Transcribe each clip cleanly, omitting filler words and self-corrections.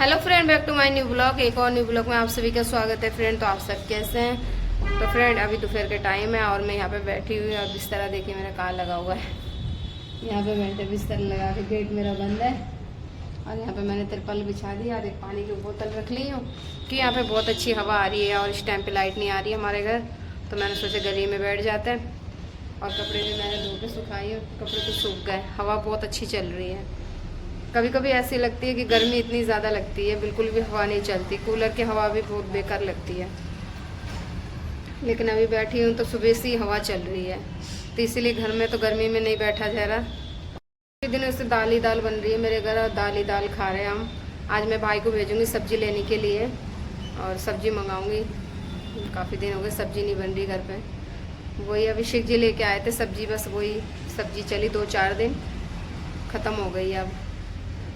Hello friend, back to my new blog. एक और new blog में आप सभी का स्वागत है फ्रेंड। तो आप सब कैसे हैं? तो फ्रेंड अभी दोपहर के टाइम है और मैं यहाँ पे बैठी हुई हूँ और बिस्तर देखिए मेरा कहाँ लगा हुआ है। यहाँ पे बैठे बिस्तर लगा के, गेट मेरा बंद है और यहाँ पे मैंने तिरपल बिछा दिया और एक पानी की बोतल रख ली हूँ कि यहाँ पे बहुत अच्छी हवा आ रही है और इस टाइम पे लाइट नहीं आ रही है हमारे घर। तो मैंने सोचा गली में बैठ जाते हैं। और कपड़े भी मैंने धो के सुखाई हूँ, कपड़े तो सूख गए। हवा बहुत अच्छी चल रही है। कभी कभी ऐसी लगती है कि गर्मी इतनी ज़्यादा लगती है, बिल्कुल भी हवा नहीं चलती। कूलर की हवा भी बहुत बेकार लगती है। लेकिन अभी बैठी हूँ तो सुबह से ही हवा चल रही है, तो इसीलिए घर में तो गर्मी में नहीं बैठा जा रहा। कई दिनों से दाल ही दाल बन रही है मेरे घर और दाल ही दाल खा रहे हैं हम। आज मैं भाई को भेजूँगी सब्ज़ी लेने के लिए और सब्ज़ी मंगाऊँगी। काफ़ी दिन हो गए सब्ज़ी नहीं बन रही घर पर। वही अभिषेक जी लेके आए थे सब्ज़ी, बस वही सब्ज़ी चली 2-4 दिन, ख़त्म हो गई।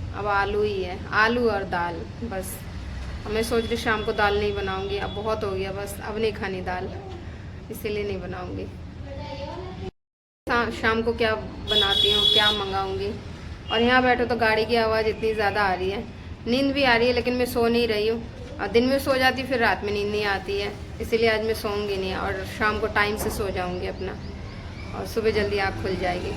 अब आलू ही है, आलू और दाल बस। अब मैं सोच रही शाम को दाल नहीं बनाऊंगी, अब बहुत हो गया, बस अब नहीं खानी दाल, इसीलिए नहीं बनाऊंगी। शाम को क्या बनाती हूँ, क्या मंगाऊंगी। और यहाँ बैठो तो गाड़ी की आवाज़ इतनी ज़्यादा आ रही है, नींद भी आ रही है लेकिन मैं सो नहीं रही हूँ। और दिन में सो जाती फिर रात में नींद नहीं आती है, इसीलिए आज मैं सोऊंगी नहीं और शाम को टाइम से सो जाऊँगी अपना, और सुबह जल्दी आँख खुल जाएगी।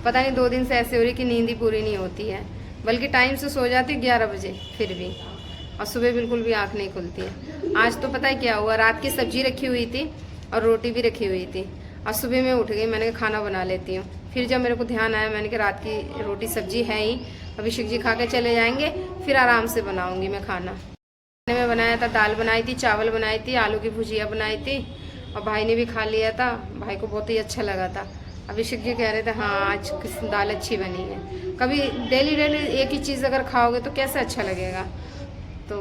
पता नहीं 2 दिन से ऐसे हो रही कि नींद ही पूरी नहीं होती है, बल्कि टाइम से सो जाती 11 बजे फिर भी, और सुबह बिल्कुल भी आँख नहीं खुलती है। आज तो पता है क्या हुआ, रात की सब्जी रखी हुई थी और रोटी भी रखी हुई थी और सुबह मैं उठ गई, मैंने कहा खाना बना लेती हूँ। फिर जब मेरे को ध्यान आया, मैंने कहा रात की रोटी सब्जी है ही, अभिषेक जी खा के चले जाएंगे, फिर आराम से बनाऊँगी मैं खाना। मैंने बनाया था, दाल बनाई थी, चावल बनाई थी, आलू की भुजिया बनाई थी और भाई ने भी खा लिया था। भाई को बहुत ही अच्छा लगा था। अभिषेक जी कह रहे थे हाँ आज दाल अच्छी बनी है। कभी डेली डेली एक ही चीज़ अगर खाओगे तो कैसे अच्छा लगेगा। तो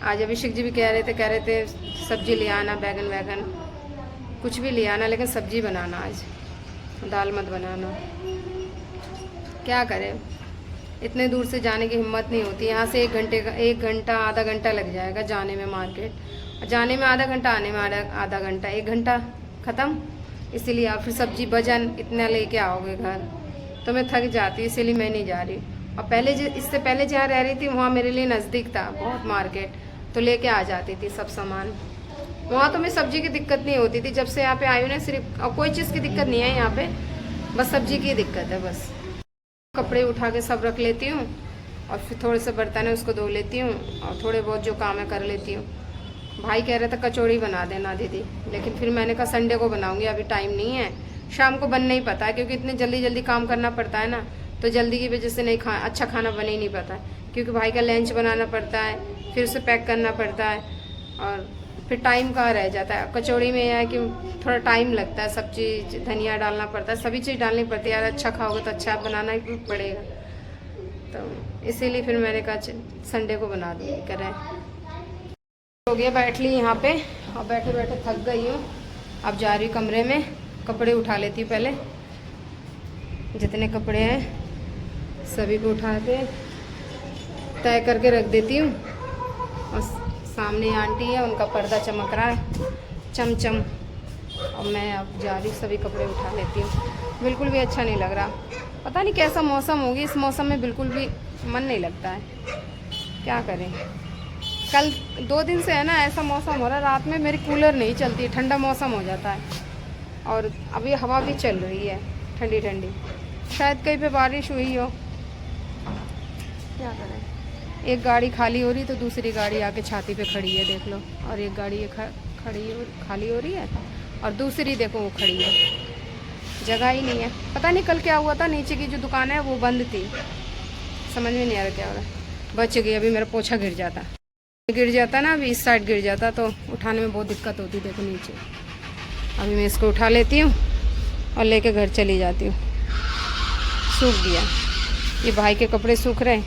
आज अभिषेक जी भी कह रहे थे सब्जी ले आना, बैगन वैगन कुछ भी ले आना, लेकिन सब्जी बनाना आज, दाल मत बनाना। क्या करें, इतने दूर से जाने की हिम्मत नहीं होती। यहाँ से 1 घंटा आधा घंटा लग जाएगा जाने में मार्केट, जाने में आधा घंटा, आने में आधा घंटा, 1 घंटा ख़त्म। इसीलिए आप फिर सब्जी वजन इतना लेके आओगे घर, तो मैं थक जाती, इसीलिए मैं नहीं जा रही। और पहले इससे पहले जहाँ रह रही थी वहाँ मेरे लिए नज़दीक था बहुत मार्केट, तो लेके आ जाती थी सब सामान। वहाँ तो मैं सब्जी की दिक्कत नहीं होती थी। जब से यहाँ पे आई हूँ ना, सिर्फ और कोई चीज़ की दिक्कत नहीं है यहाँ पे, बस सब्जी की दिक्कत है बस। कपड़े उठा के सब रख लेती हूँ और फिर थोड़े से बर्तन है उसको धो लेती हूँ और थोड़े बहुत जो काम है कर लेती हूँ। भाई कह रहे थे कचौड़ी बना देना दीदी, लेकिन फिर मैंने कहा संडे को बनाऊंगी, अभी टाइम नहीं है, शाम को बन नहीं पाता है, क्योंकि इतने जल्दी जल्दी काम करना पड़ता है ना, तो जल्दी की वजह से नहीं अच्छा खाना बन ही नहीं पाता, क्योंकि भाई का लंच बनाना पड़ता है, फिर उसे पैक करना पड़ता है और फिर टाइम कहाँ रह जाता है। कचौड़ी में यह है कि थोड़ा टाइम लगता है, सब चीज़ धनिया डालना पड़ता है, सभी चीज़ डालनी पड़ती है यार। अच्छा खाओगे तो अच्छा बनाना ही पड़ेगा, तो इसीलिए फिर मैंने कहा संडे को बना दूँगी। करें हो गया, बैठ ली यहाँ पे और बैठे बैठे थक गई हूँ। अब जा रही हूँ कमरे में, कपड़े उठा लेती हूँ पहले, जितने कपड़े हैं सभी को उठा के तय करके रख देती हूँ। और सामने आंटी है, उनका पर्दा चमक रहा है चमचम, और मैं अब जा रही हूँ सभी कपड़े उठा लेती हूँ। बिल्कुल भी अच्छा नहीं लग रहा, पता नहीं कैसा मौसम होगी, इस मौसम में बिल्कुल भी मन नहीं लगता है। क्या करें, कल 2 दिन से है ना ऐसा मौसम हो रहा है, रात में मेरी कूलर नहीं चलती, ठंडा मौसम हो जाता है और अभी हवा भी चल रही है ठंडी ठंडी, शायद कहीं पे बारिश हुई हो। क्या करें, एक गाड़ी खाली हो रही तो दूसरी गाड़ी आके छाती पे खड़ी है, देख लो। और एक गाड़ी ये खाली हो रही है और दूसरी देखो वो खड़ी है, जगह ही नहीं है। पता नहीं कल क्या हुआ था, नीचे की जो दुकान है वो बंद थी, समझ में नहीं आ रहा क्या हो रहा है। बच गई, अभी मेरा पोछा गिर जाता ना, अभी इस साइड गिर जाता तो उठाने में बहुत दिक्कत होती। देखो नीचे, अभी मैं इसको उठा लेती हूँ और लेके घर चली जाती हूँ। सूख गया, ये भाई के कपड़े सूख रहे हैं,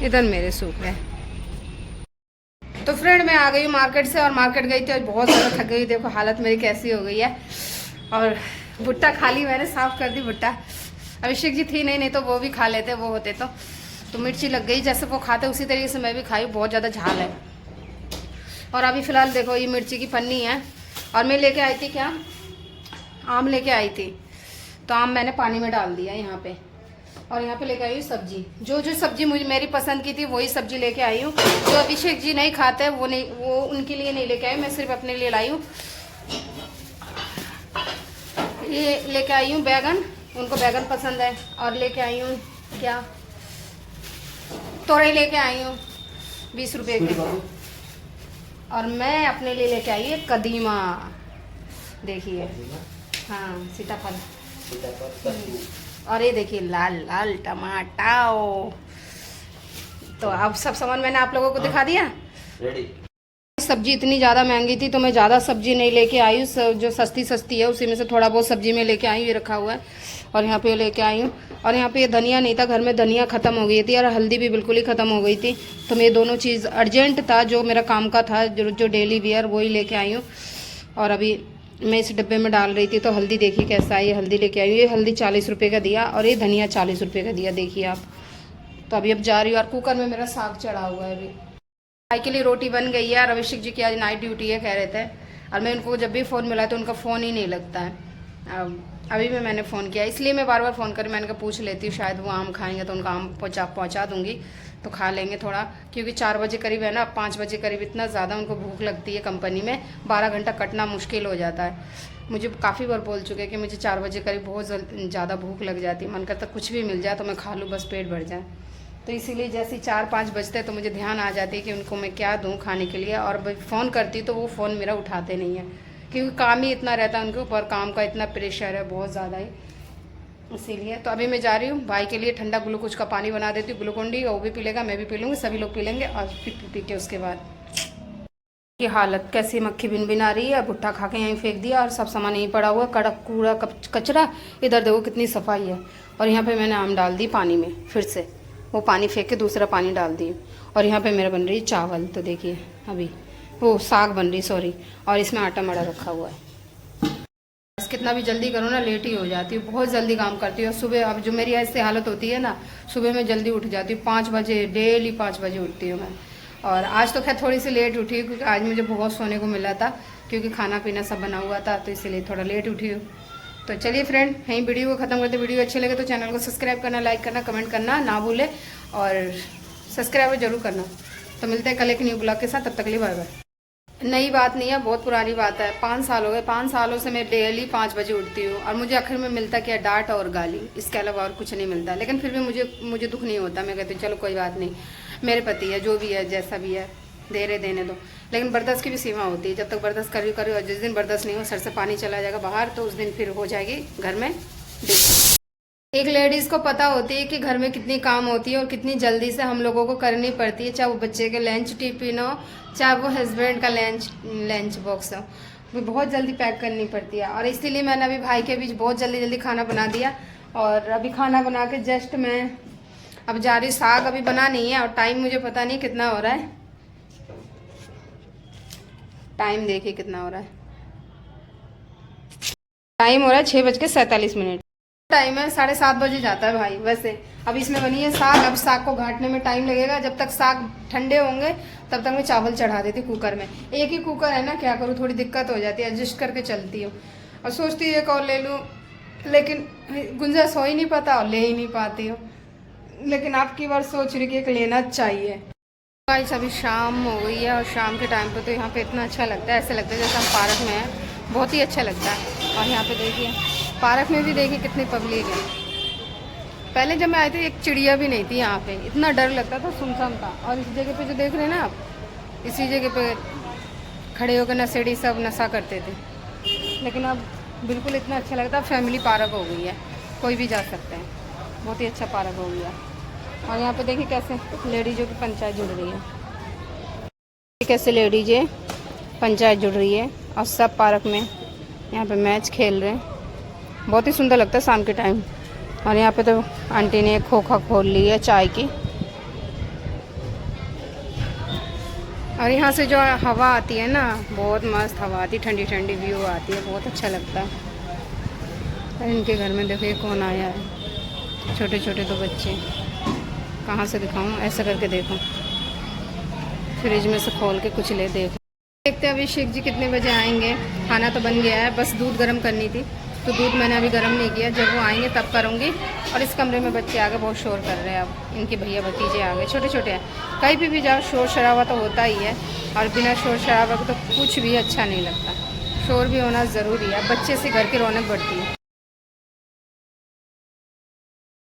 इधर मेरे सूख रहे हैं। तो फ्रेंड मैं आ गई मार्केट से, और मार्केट गई थी और बहुत ज़्यादा थक गई। देखो हालत मेरी कैसी हो गई है। और भुट्टा खा ली मैंने, साफ़ कर दी भुट्टा। अभिषेक जी थी नहीं तो वो भी खा लेते, वो होते तो मिर्ची लग गई, जैसे वो खाते उसी तरीके से मैं भी खाई। बहुत ज़्यादा झाल है। और अभी फ़िलहाल देखो ये मिर्ची की पन्नी है, और मैं लेके आई थी क्या, आम लेके आई थी, तो आम मैंने पानी में डाल दिया यहाँ पे, और यहाँ पे लेके आई हूँ सब्जी। जो जो सब्जी मुझे मेरी पसंद की थी वही सब्जी लेके आई हूँ। जो अभिषेक जी नहीं खाते वो नहीं, वो उनके लिए नहीं लेके आई, मैं सिर्फ अपने लिए लाई हूँ। ये लेके आई हूँ बैगन, उनको बैगन पसंद है। और लेके आई हूँ क्या, तोरई लेके आई हूँ 20 रुपये के। और मैं अपने लिए लेके आई हूँ कदीमा, देखिए, हाँ सीताफल। और ये देखिए लाल लाल टमाटर। तो अब सब सामान मैंने आप लोगों को दिखा दिया। रेडी। सब्जी इतनी ज़्यादा महंगी थी तो मैं ज़्यादा सब्जी नहीं लेके आई हूँ, जो सस्ती सस्ती है उसी में से थोड़ा बहुत सब्जी में लेके आई हूँ। ये रखा हुआ है और यहाँ पे लेके आई हूँ। और यहाँ पे ये धनिया नहीं था घर में, धनिया ख़त्म हो गई थी और हल्दी भी बिल्कुल ही ख़त्म हो गई थी। तो मैं दोनों चीज़ अर्जेंट था, जो मेरा काम का था, जो डेली वेयर, वही लेके आई हूँ। और अभी मैं इस डब्बे में डाल रही थी तो हल्दी देखिए कैसा है, ये हल्दी लेके आई हूँ। ये हल्दी 40 रुपये का दिया और ये धनिया 40 रुपये का दिया, देखिए आप। तो अभी अब जा रही हूँ। और कुकर में मेरा साग चढ़ा हुआ है। अभी भाई के लिए रोटी बन गई है और अभिषेक जी की आज नाइट ड्यूटी है कह रहे थे। और मैं उनको जब भी फ़ोन मिला तो उनका फ़ोन ही नहीं लगता है। अभी भी मैंने फ़ोन किया, इसलिए मैं बार बार फ़ोन कर मैंने कहा पूछ लेती हूँ, शायद वो आम खाएंगे तो उनका आम पहुँचा दूँगी तो खा लेंगे थोड़ा। क्योंकि 4 बजे करीब है ना, 5 बजे करीब इतना ज़्यादा उनको भूख लगती है। कंपनी में 12 घंटा कटना मुश्किल हो जाता है। मुझे काफ़ी बार बोल चुके हैं कि मुझे 4 बजे करीब बहुत ज़्यादा भूख लग जाती है, मन करता कुछ भी मिल जाए तो मैं खा लूँ, बस पेट भर जाए। तो इसीलिए जैसे 4-5 बजते तो मुझे ध्यान आ जाती है कि उनको मैं क्या दूँ खाने के लिए। और फ़ोन करती तो वो फ़ोन मेरा उठाते नहीं है, क्योंकि काम ही इतना रहता है उनके ऊपर, काम का इतना प्रेशर है बहुत ज़्यादा ही, इसीलिए। तो अभी मैं जा रही हूँ भाई के लिए ठंडा ग्लूकोज का पानी बना देती हूँ, ग्लूकोन-डी, वो भी पी लेगा, मैं भी पी लूँगी, सभी लोग पी लेंगे। और फिर पी के उसके बाद की हालत कैसी, मक्खी बिन बिन आ रही है। भुट्टा खा के यहीं फेंक दिया और सब सामान यहीं पड़ा हुआ, कड़क कूड़ा कचरा। इधर देखो कितनी सफाई है। और यहाँ पे मैंने आम डाल दी पानी में, फिर से वो पानी फेंक के दूसरा पानी डाल दी। और यहाँ पे मेरा बन रही चावल, तो देखिए अभी वो साग बन रही, सॉरी। और इसमें आटा मड़ा रखा हुआ है। बस कितना भी जल्दी करो ना लेट ही हो जाती हूँ, बहुत जल्दी काम करती हूँ। सुबह अब जो मेरी ऐसी हालत होती है ना, सुबह में जल्दी उठ जाती हूँ, 5 बजे, डेली 5 बजे उठती हूँ मैं। और आज तो खैर थोड़ी सी लेट उठी हूँ क्योंकि आज मुझे बहुत सोने को मिला था, क्योंकि खाना पीना सब बना हुआ था, तो इसीलिए थोड़ा लेट उठी हूँ। तो चलिए फ्रेंड, यहीं वीडियो को ख़त्म करते। वीडियो अच्छे लगे तो चैनल को सब्सक्राइब करना, लाइक करना, कमेंट करना ना भूले, और सब्सक्राइब जरूर करना। तो मिलते हैं कल एक न्यू ब्लॉग के साथ, तब तक के लिए बाय बाय। नई बात नहीं है, बहुत पुरानी बात है। 5 साल हो गए, 5 सालों से मैं डेली 5 बजे उठती हूँ और मुझे आखिर में मिलता क्या, डांट और गाली, इसके अलावा और कुछ नहीं मिलता। लेकिन फिर भी मुझे दुख नहीं होता, मैं कहती हूँ चलो कोई बात नहीं, मेरे पति है, जो भी है जैसा भी है देने दो। लेकिन बर्दाश्त की भी सीमा होती है, जब तक बर्दाश्त करी और जिस दिन बर्दाश्त नहीं हो, सर से पानी चला जाएगा बाहर, तो उस दिन फिर हो जाएगी घर में। एक लेडीज़ को पता होती है कि घर में कितनी काम होती है और कितनी जल्दी से हम लोगों को करनी पड़ती है, चाहे वो बच्चे के लंच टिफिन हो, चाहे वो हस्बैंड का लंच बॉक्स हो, वो बहुत जल्दी पैक करनी पड़ती है। और इसीलिए मैंने अभी भाई के बीच बहुत जल्दी खाना बना दिया। और अभी खाना बना के जस्ट मैं अब जा रही, साग अभी बना नहीं है। और टाइम मुझे पता नहीं कितना हो रहा है, टाइम देखिए कितना हो रहा है, टाइम हो रहा है 6:47। टाइम है 7:30 बजे जाता है भाई वैसे। अब इसमें बनी है साग, अब साग को घाटने में टाइम लगेगा। जब तक साग ठंडे होंगे तब तक मैं चावल चढ़ा देती कुकर में। एक ही कुकर है ना, क्या करूँ, थोड़ी दिक्कत हो जाती है, एडजस्ट करके चलती हूँ। और सोचती हूँ एक और ले लूँ, लेकिन गुंजाइश हो ही नहीं पाता और ले ही नहीं पाती हूँ। लेकिन आपकी बार सोच रही कि एक लेना चाहिए। गाइस अभी शाम हो गई है और शाम के टाइम पे तो यहाँ पे इतना अच्छा लगता है, ऐसे लगता है जैसे हम पार्क में हैं, बहुत ही अच्छा लगता है। और यहाँ पे देखिए पार्क में भी देखिए कितनी पब्लिक है। पहले जब मैं आई थी एक चिड़िया भी नहीं थी यहाँ पे, इतना डर लगता था, सुनसान था। और इस जगह पे जो देख रहे हैं ना आप, इसी जगह पे खड़े होकर नशेड़ी सब नशा करते थे, लेकिन अब बिल्कुल इतना अच्छा लगता है। फैमिली पार्क हो गई है, कोई भी जा सकते हैं, बहुत ही अच्छा पार्क हो गया। और यहाँ पे देखिए कैसे लेडीज़ों की पंचायत जुड़ रही है, कैसे लेडीज़ें पंचायत जुड़ रही है और सब पार्क में यहाँ पे मैच खेल रहे हैं, बहुत ही सुंदर लगता है शाम के टाइम। और यहाँ पे तो आंटी ने एक खोखा खोल ली है चाय की। और यहाँ से जो हवा आती है ना, बहुत मस्त हवा आती है, ठंडी ठंडी व्यू आती है, बहुत अच्छा लगता है। और इनके घर में देखो ये कौन आया है, छोटे छोटे 2 बच्चे। कहाँ से दिखाऊं, ऐसा करके देखो, फ्रिज में से खोल के कुछ ले देखते हैं अभिषेक जी कितने बजे आएंगे। खाना तो बन गया है, बस दूध गर्म करनी थी। तो दूध मैंने अभी गर्म नहीं किया, जब वो आएंगे तब करूँगी। और इस कमरे में बच्चे आगे बहुत शोर कर रहे हैं, अब इनके भैया भतीजे आ गए, छोटे छोटे हैं। कहीं भी जाओ शोर शराबा तो होता ही है, और बिना शोर शराबा के तो कुछ भी अच्छा नहीं लगता। शोर भी होना ज़रूरी है, बच्चे से घर की रौनक बढ़ती है।